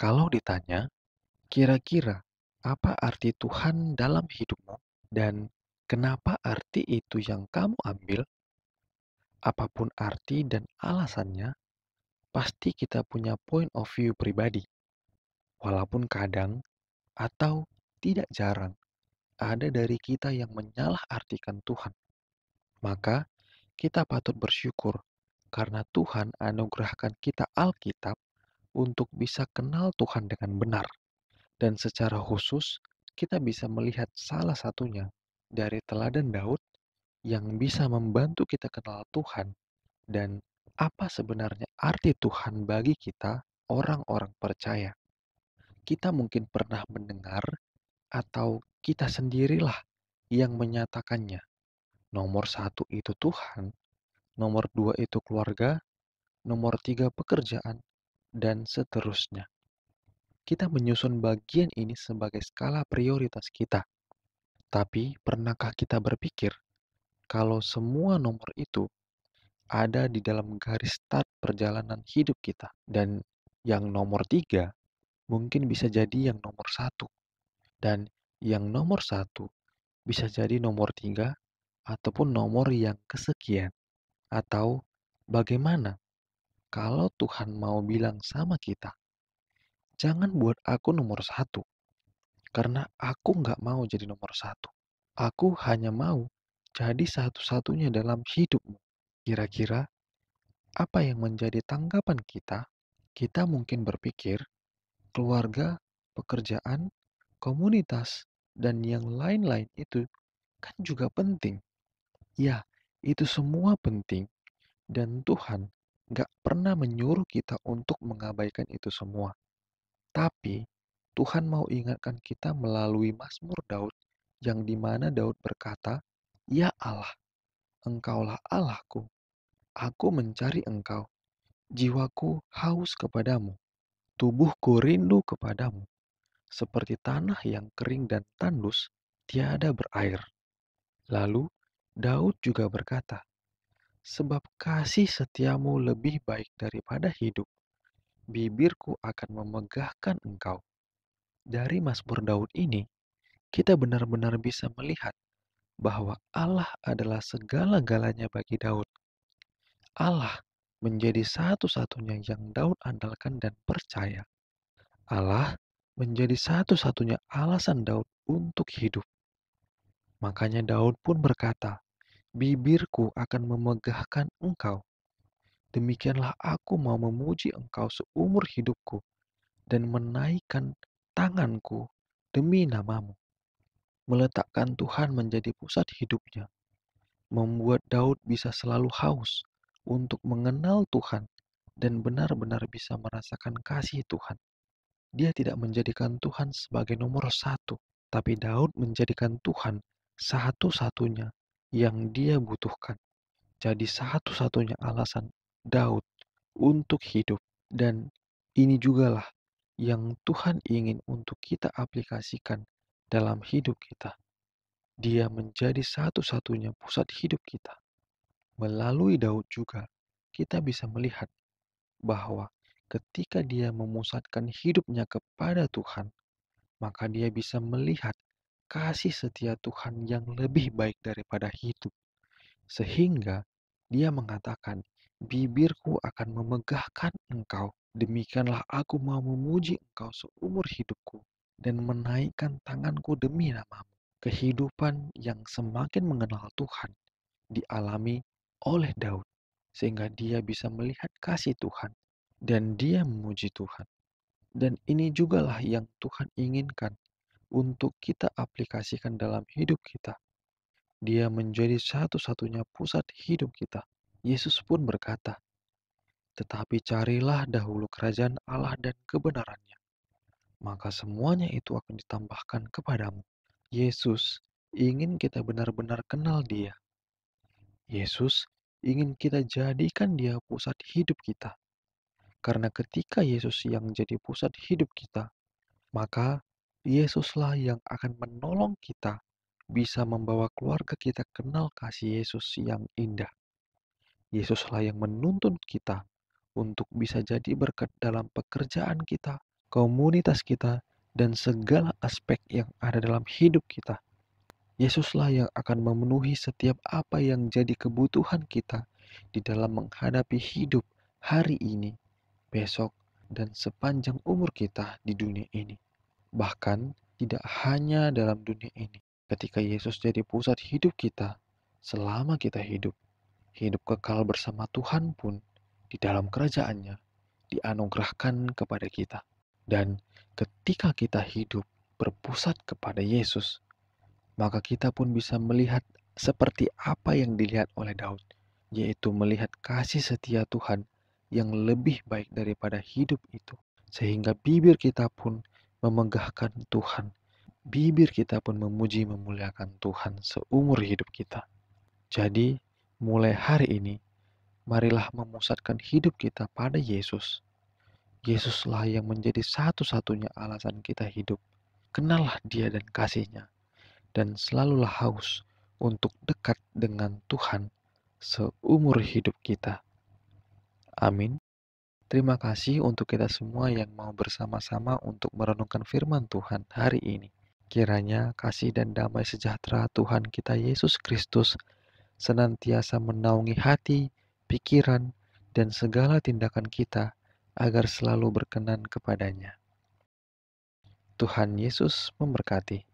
Kalau ditanya, kira-kira apa arti Tuhan dalam hidupmu dan kenapa arti itu yang kamu ambil? Apapun arti dan alasannya, pasti kita punya point of view pribadi. Walaupun kadang atau tidak jarang ada dari kita yang menyalahartikan Tuhan. Maka kita patut bersyukur karena Tuhan anugerahkan kita Alkitab untuk bisa kenal Tuhan dengan benar. Dan secara khusus, kita bisa melihat salah satunya dari teladan Daud yang bisa membantu kita kenal Tuhan dan apa sebenarnya arti Tuhan bagi kita, orang-orang percaya. Kita mungkin pernah mendengar atau kita sendirilah yang menyatakannya. Nomor satu itu Tuhan, nomor dua itu keluarga, nomor tiga pekerjaan, dan seterusnya. Kita menyusun bagian ini sebagai skala prioritas kita. Tapi pernahkah kita berpikir kalau semua nomor itu ada di dalam garis start perjalanan hidup kita? Dan yang nomor tiga mungkin bisa jadi yang nomor satu. Dan yang nomor satu bisa jadi nomor tiga ataupun nomor yang kesekian. Atau bagaimana kalau Tuhan mau bilang sama kita, jangan buat aku nomor satu, karena aku nggak mau jadi nomor satu. Aku hanya mau jadi satu-satunya dalam hidupmu. Kira-kira apa yang menjadi tanggapan kita? Kita mungkin berpikir keluarga, pekerjaan, komunitas, dan yang lain-lain itu kan juga penting. Ya, itu semua penting dan Tuhan gak pernah menyuruh kita untuk mengabaikan itu semua. Tapi Tuhan mau ingatkan kita melalui Mazmur Daud yang dimana Daud berkata, "Ya Allah, Engkaulah Allahku, aku mencari Engkau, jiwaku haus kepadamu, tubuhku rindu kepadamu, seperti tanah yang kering dan tandus, tiada berair." Lalu Daud juga berkata, "Sebab kasih setiamu lebih baik daripada hidup, bibirku akan memegahkan Engkau." Dari Mazmur Daud ini, kita benar-benar bisa melihat bahwa Allah adalah segala-galanya bagi Daud. Allah menjadi satu-satunya yang Daud andalkan dan percaya. Allah menjadi satu-satunya alasan Daud untuk hidup. Makanya Daud pun berkata, "Bibirku akan memegahkan Engkau. Demikianlah aku mau memuji Engkau seumur hidupku dan menaikkan tanganku demi namamu." Meletakkan Tuhan menjadi pusat hidupnya membuat Daud bisa selalu haus untuk mengenal Tuhan dan benar-benar bisa merasakan kasih Tuhan. Dia tidak menjadikan Tuhan sebagai nomor satu, tapi Daud menjadikan Tuhan satu-satunya yang dia butuhkan. Jadi satu-satunya alasan Daud untuk hidup. Dan ini jugalah yang Tuhan ingin untuk kita aplikasikan dalam hidup kita. Dia menjadi satu-satunya pusat hidup kita. Melalui Daud juga, kita bisa melihat bahwa ketika dia memusatkan hidupnya kepada Tuhan, maka dia bisa melihat kasih setia Tuhan yang lebih baik daripada hidup. Sehingga dia mengatakan, "Bibirku akan memegahkan Engkau. Demikianlah aku mau memuji Engkau seumur hidupku dan menaikkan tanganku demi namamu." Kehidupan yang semakin mengenal Tuhan dialami oleh Daud, sehingga dia bisa melihat kasih Tuhan dan dia memuji Tuhan. Dan ini jugalah yang Tuhan inginkan untuk kita aplikasikan dalam hidup kita. Dia menjadi satu-satunya pusat hidup kita. Yesus pun berkata, "Tetapi carilah dahulu kerajaan Allah dan kebenarannya, maka semuanya itu akan ditambahkan kepadamu." Yesus ingin kita benar-benar kenal Dia. Yesus ingin kita jadikan Dia pusat hidup kita. Karena ketika Yesus yang jadi pusat hidup kita, maka Yesuslah yang akan menolong kita bisa membawa keluarga kita kenal kasih Yesus yang indah. Yesuslah yang menuntun kita untuk bisa jadi berkat dalam pekerjaan kita, komunitas kita, dan segala aspek yang ada dalam hidup kita. Yesuslah yang akan memenuhi setiap apa yang jadi kebutuhan kita di dalam menghadapi hidup hari ini, besok, dan sepanjang umur kita di dunia ini. Bahkan tidak hanya dalam dunia ini. Ketika Yesus jadi pusat hidup kita, selama kita hidup kekal bersama Tuhan pun di dalam kerajaannya dianugerahkan kepada kita. Dan ketika kita hidup berpusat kepada Yesus, maka kita pun bisa melihat seperti apa yang dilihat oleh Daud, yaitu melihat kasih setia Tuhan yang lebih baik daripada hidup itu. Sehingga bibir kita pun memegahkan Tuhan. Bibir kita pun memuji memuliakan Tuhan seumur hidup kita. Jadi, mulai hari ini, marilah memusatkan hidup kita pada Yesus. Yesuslah yang menjadi satu-satunya alasan kita hidup. Kenallah Dia dan kasih-Nya, dan selalulah haus untuk dekat dengan Tuhan seumur hidup kita. Amin. Terima kasih untuk kita semua yang mau bersama-sama untuk merenungkan firman Tuhan hari ini. Kiranya kasih dan damai sejahtera Tuhan kita Yesus Kristus senantiasa menaungi hati, pikiran, dan segala tindakan kita agar selalu berkenan kepadanya. Tuhan Yesus memberkati.